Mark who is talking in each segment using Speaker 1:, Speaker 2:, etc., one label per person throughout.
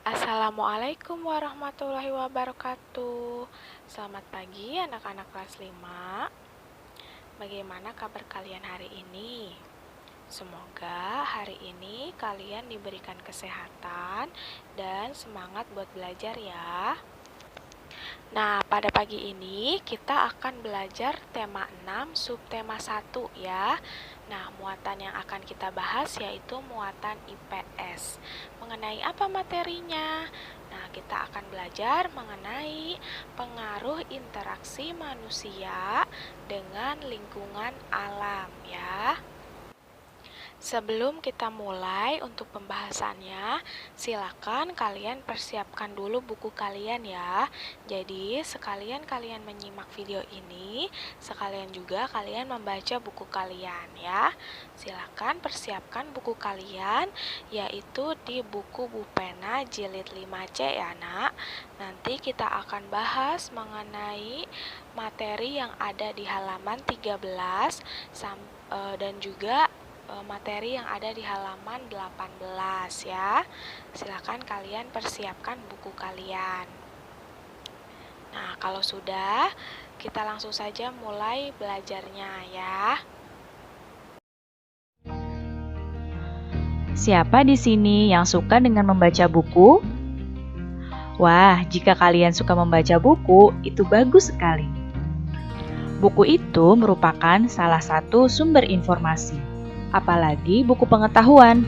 Speaker 1: Assalamualaikum warahmatullahi wabarakatuh. Selamat pagi anak-anak kelas 5. Bagaimana kabar kalian hari ini? Semoga hari ini kalian diberikan kesehatan dan semangat buat belajar ya. Nah, pada pagi ini kita akan belajar tema 6 subtema 1 ya. Nah, muatan yang akan kita bahas yaitu muatan IPS. Mengenai apa materinya? Nah, kita akan belajar mengenai pengaruh interaksi manusia dengan lingkungan alam ya. Sebelum kita mulai untuk pembahasannya, silakan kalian persiapkan dulu buku kalian ya. Jadi, sekalian kalian menyimak video ini, sekalian juga kalian membaca buku kalian ya. Silakan persiapkan buku kalian, yaitu di buku Bupena jilid 5C ya nak. Nanti kita akan bahas mengenai materi yang ada di halaman 13 dan juga materi yang ada di halaman 18 ya. Silakan kalian persiapkan buku kalian. Nah, kalau sudah, kita langsung saja mulai belajarnya ya.
Speaker 2: Siapa di sini yang suka dengan membaca buku? Wah, jika kalian suka membaca buku, itu bagus sekali. Buku itu merupakan salah satu sumber informasi. Apalagi buku pengetahuan.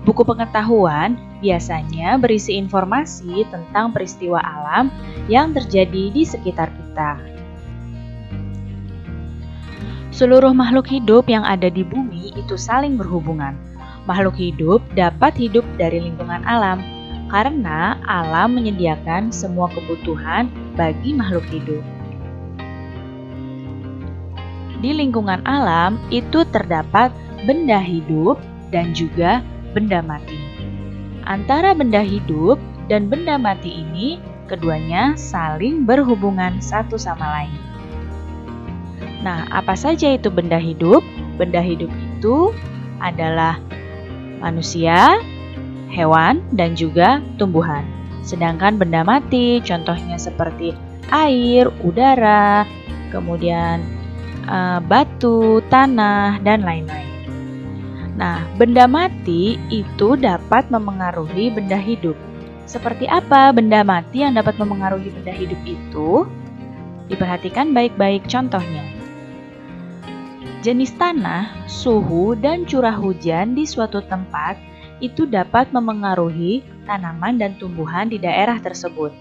Speaker 2: Buku pengetahuan biasanya berisi informasi tentang peristiwa alam yang terjadi di sekitar kita. Seluruh makhluk hidup yang ada di bumi itu saling berhubungan. Makhluk hidup dapat hidup dari lingkungan alam karena alam menyediakan semua kebutuhan bagi makhluk hidup. Di lingkungan alam itu terdapat benda hidup dan juga benda mati. Antara benda hidup dan benda mati ini, keduanya saling berhubungan satu sama lain. Nah, apa saja itu benda hidup? Benda hidup itu adalah manusia, hewan, dan juga tumbuhan. Sedangkan benda mati, contohnya seperti air, udara, kemudian batu, tanah, dan lain-lain. Nah, benda mati itu dapat memengaruhi benda hidup. Seperti apa benda mati yang dapat memengaruhi benda hidup itu? Diperhatikan baik-baik contohnya. Jenis tanah, suhu, dan curah hujan di suatu tempat itu dapat memengaruhi tanaman dan tumbuhan di daerah tersebut.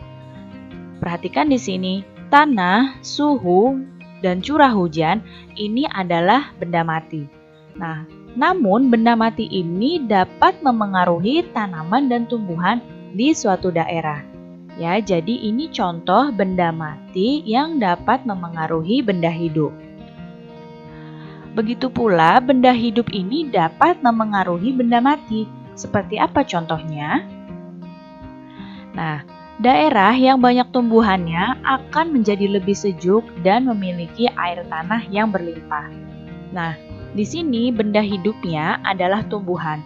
Speaker 2: Perhatikan di sini, tanah, suhu, dan curah hujan ini adalah benda mati. Nah, namun benda mati ini dapat memengaruhi tanaman dan tumbuhan di suatu daerah. Ya, jadi ini contoh benda mati yang dapat memengaruhi benda hidup. Begitu pula benda hidup ini dapat memengaruhi benda mati. Seperti apa contohnya? Nah, daerah yang banyak tumbuhannya akan menjadi lebih sejuk dan memiliki air tanah yang berlimpah. Nah, di sini benda hidupnya adalah tumbuhan.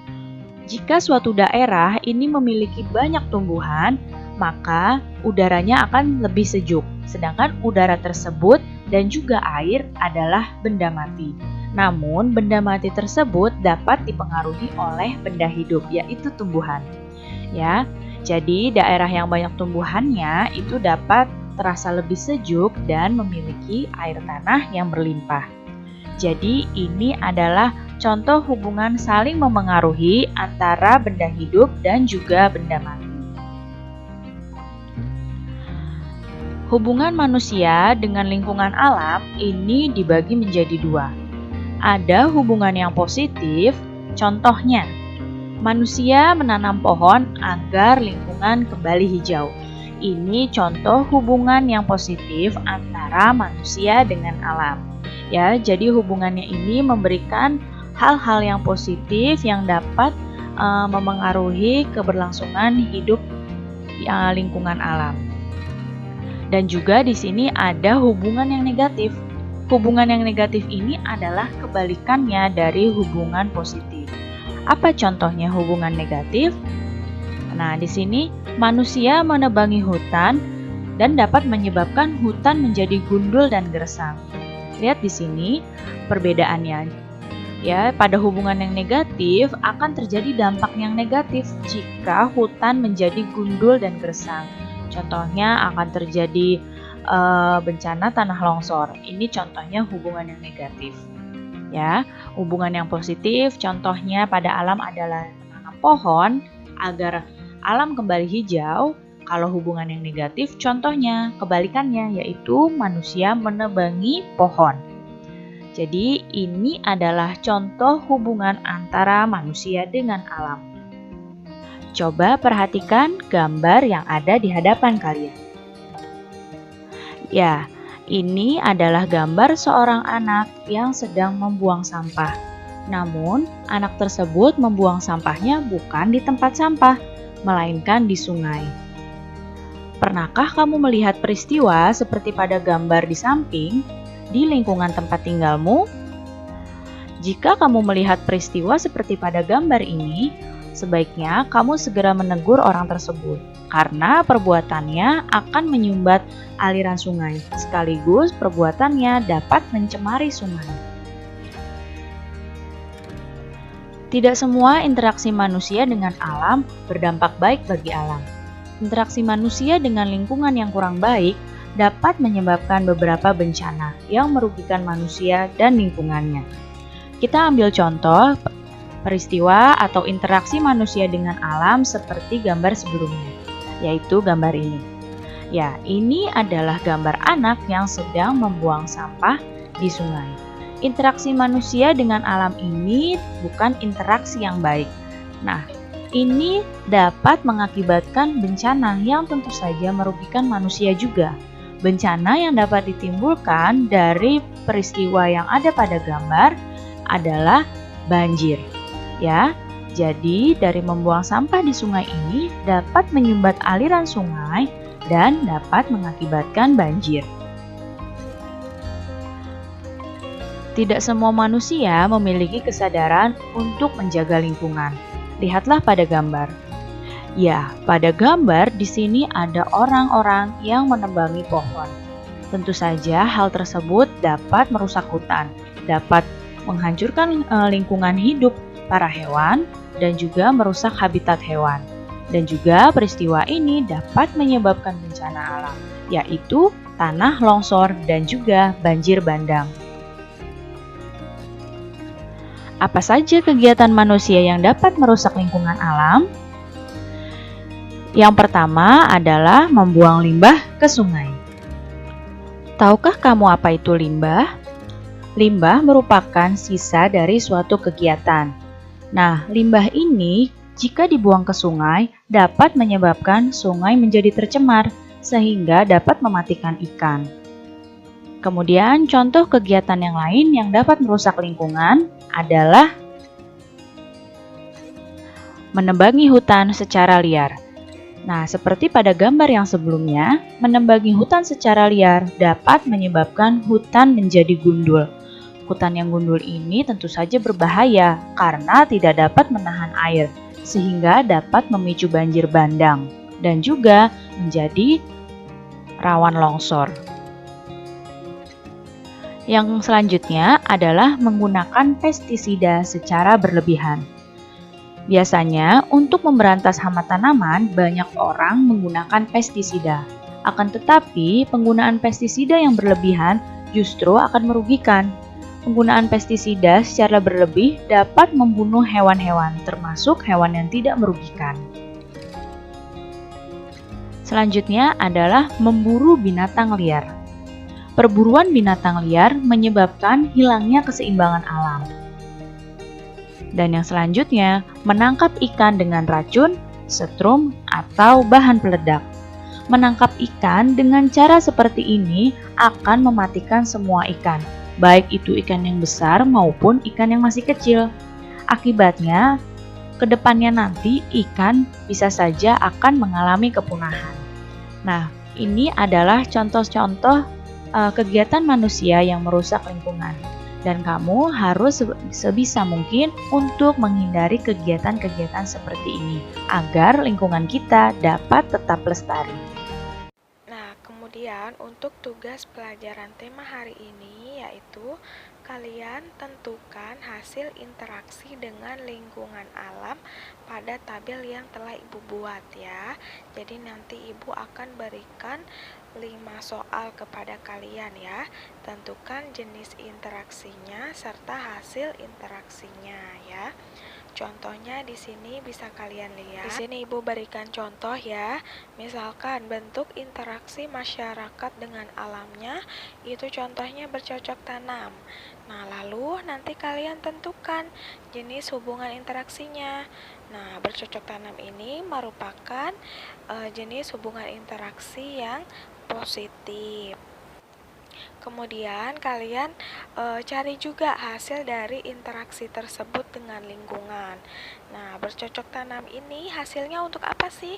Speaker 2: Jika suatu daerah ini memiliki banyak tumbuhan, maka udaranya akan lebih sejuk. Sedangkan udara tersebut dan juga air adalah benda mati. Namun, benda mati tersebut dapat dipengaruhi oleh benda hidup, yaitu tumbuhan. Ya, jadi daerah yang banyak tumbuhannya itu dapat terasa lebih sejuk dan memiliki air tanah yang berlimpah. Jadi ini adalah contoh hubungan saling memengaruhi antara benda hidup dan juga benda mati. Hubungan manusia dengan lingkungan alam ini dibagi menjadi dua. Ada hubungan yang positif, contohnya manusia menanam pohon agar lingkungan kembali hijau. Ini contoh hubungan yang positif antara manusia dengan alam. Ya, jadi hubungannya ini memberikan hal-hal yang positif yang dapat memengaruhi keberlangsungan hidup lingkungan alam. Dan juga di sini ada hubungan yang negatif. Hubungan yang negatif ini adalah kebalikannya dari hubungan positif. Apa contohnya hubungan negatif? Nah, di sini manusia menebangi hutan dan dapat menyebabkan hutan menjadi gundul dan gersang. Lihat di sini perbedaannya. Ya, pada hubungan yang negatif akan terjadi dampak yang negatif jika hutan menjadi gundul dan gersang. Contohnya akan terjadi bencana tanah longsor. Ini contohnya hubungan yang negatif. Ya, hubungan yang positif contohnya pada alam adalah menanam pohon agar alam kembali hijau. Kalau hubungan yang negatif contohnya kebalikannya, yaitu manusia menebangi pohon. Jadi ini adalah contoh hubungan antara manusia dengan alam. Coba perhatikan gambar yang ada di hadapan kalian. Ya, ini adalah gambar seorang anak yang sedang membuang sampah. Namun, anak tersebut membuang sampahnya bukan di tempat sampah, melainkan di sungai. Pernahkah kamu melihat peristiwa seperti pada gambar di samping di lingkungan tempat tinggalmu? Jika kamu melihat peristiwa seperti pada gambar ini, sebaiknya kamu segera menegur orang tersebut karena perbuatannya akan menyumbat aliran sungai, sekaligus perbuatannya dapat mencemari sungai. Tidak semua interaksi manusia dengan alam berdampak baik bagi alam. Interaksi manusia dengan lingkungan yang kurang baik dapat menyebabkan beberapa bencana yang merugikan manusia dan lingkungannya. Kita ambil contoh peristiwa atau interaksi manusia dengan alam seperti gambar sebelumnya, yaitu gambar ini. Ya, ini adalah gambar anak yang sedang membuang sampah di sungai. Interaksi manusia dengan alam ini bukan interaksi yang baik. Nah, ini dapat mengakibatkan bencana yang tentu saja merugikan manusia juga. Bencana yang dapat ditimbulkan dari peristiwa yang ada pada gambar adalah banjir. Ya, jadi dari membuang sampah di sungai ini dapat menyumbat aliran sungai dan dapat mengakibatkan banjir. Tidak semua manusia memiliki kesadaran untuk menjaga lingkungan. Lihatlah pada gambar. Ya, pada gambar di sini ada orang-orang yang menebangi pohon. Tentu saja hal tersebut dapat merusak hutan, dapat menghancurkan lingkungan hidup para hewan dan juga merusak habitat hewan. Dan juga peristiwa ini dapat menyebabkan bencana alam, yaitu tanah longsor dan juga banjir bandang. Apa saja kegiatan manusia yang dapat merusak lingkungan alam? Yang pertama adalah membuang limbah ke sungai. Tahukah kamu apa itu limbah? Limbah merupakan sisa dari suatu kegiatan. Nah, limbah ini jika dibuang ke sungai dapat menyebabkan sungai menjadi tercemar sehingga dapat mematikan ikan. Kemudian contoh kegiatan yang lain yang dapat merusak lingkungan adalah menebangi hutan secara liar. Nah, seperti pada gambar yang sebelumnya, menebangi hutan secara liar dapat menyebabkan hutan menjadi gundul. Hutan yang gundul ini tentu saja berbahaya karena tidak dapat menahan air, sehingga dapat memicu banjir bandang dan juga menjadi rawan longsor. Yang selanjutnya adalah menggunakan pestisida secara berlebihan. Biasanya, untuk memberantas hama tanaman, banyak orang menggunakan pestisida. Akan tetapi, penggunaan pestisida yang berlebihan justru akan merugikan. Penggunaan pestisida secara berlebih dapat membunuh hewan-hewan, termasuk hewan yang tidak merugikan. Selanjutnya adalah memburu binatang liar. Perburuan binatang liar menyebabkan hilangnya keseimbangan alam. Dan yang selanjutnya, menangkap ikan dengan racun, setrum, atau bahan peledak. Menangkap ikan dengan cara seperti ini akan mematikan semua ikan, baik itu ikan yang besar maupun ikan yang masih kecil. Akibatnya, kedepannya nanti ikan bisa saja akan mengalami kepunahan. Nah, ini adalah contoh-contoh kegiatan manusia yang merusak lingkungan. Dan kamu harus sebisa mungkin untuk menghindari kegiatan-kegiatan seperti ini agar lingkungan kita dapat tetap lestari.
Speaker 1: Nah, kemudian untuk tugas pelajaran tema hari ini yaitu kalian tentukan hasil interaksi dengan lingkungan alam pada tabel yang telah Ibu buat ya. Jadi nanti Ibu akan berikan 5 soal kepada kalian ya. Tentukan jenis interaksinya serta hasil interaksinya ya. Contohnya di sini bisa kalian lihat. Di sini Ibu berikan contoh ya. Misalkan bentuk interaksi masyarakat dengan alamnya itu contohnya bercocok tanam. Nah, lalu nanti kalian tentukan jenis hubungan interaksinya. Nah, bercocok tanam ini merupakan jenis hubungan interaksi yang positif. Kemudian kalian cari juga hasil dari interaksi tersebut dengan lingkungan. Nah, bercocok tanam ini hasilnya untuk apa sih?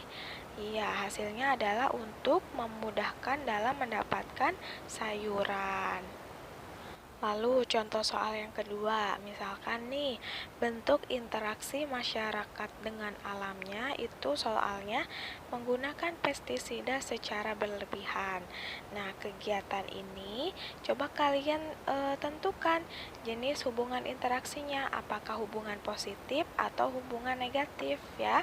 Speaker 1: Iya, hasilnya adalah untuk memudahkan dalam mendapatkan sayuran. Lalu contoh soal yang kedua, misalkan nih bentuk interaksi masyarakat dengan alamnya itu soalnya menggunakan pestisida secara berlebihan. Nah, kegiatan ini coba kalian tentukan jenis hubungan interaksinya, apakah hubungan positif atau hubungan negatif ya.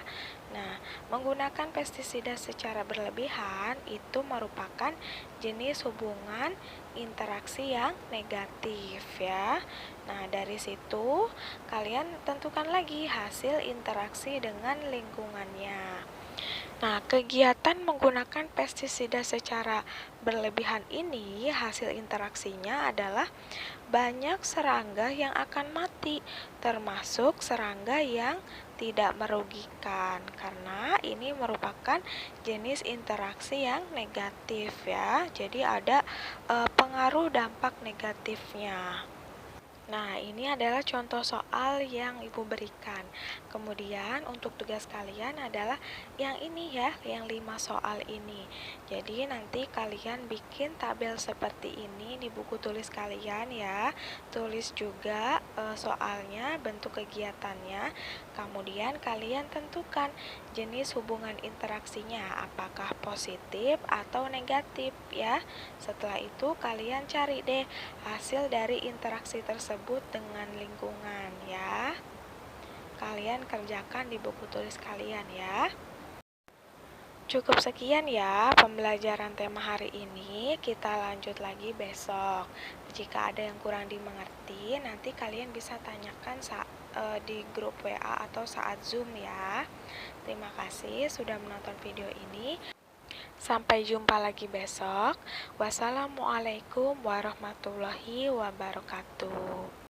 Speaker 1: Nah, menggunakan pestisida secara berlebihan itu merupakan jenis hubungan interaksi yang negatif ya. Nah, dari situ kalian tentukan lagi hasil interaksi dengan lingkungannya. Nah, kegiatan menggunakan pestisida secara berlebihan ini hasil interaksinya adalah banyak serangga yang akan mati, termasuk serangga yang tidak merugikan, karena ini merupakan jenis interaksi yang negatif ya. Jadi ada pengaruh dampak negatifnya. Nah, ini adalah contoh soal yang Ibu berikan. Kemudian untuk tugas kalian adalah yang ini ya, yang 5 soal ini. Jadi nanti kalian bikin tabel seperti ini di buku tulis kalian ya. Tulis juga soalnya, bentuk kegiatannya. Kemudian kalian tentukan jenis hubungan interaksinya, apakah positif atau negatif ya. Setelah itu kalian cari deh hasil dari interaksi tersebut dengan lingkungan ya. Kalian kerjakan di buku tulis kalian ya. Cukup sekian ya pembelajaran tema hari ini. Kita lanjut lagi besok. Jika ada yang kurang dimengerti, nanti kalian bisa tanyakan di grup WA atau saat Zoom ya. Terima kasih sudah menonton video ini. Sampai jumpa lagi besok. Wassalamualaikum warahmatullahi wabarakatuh.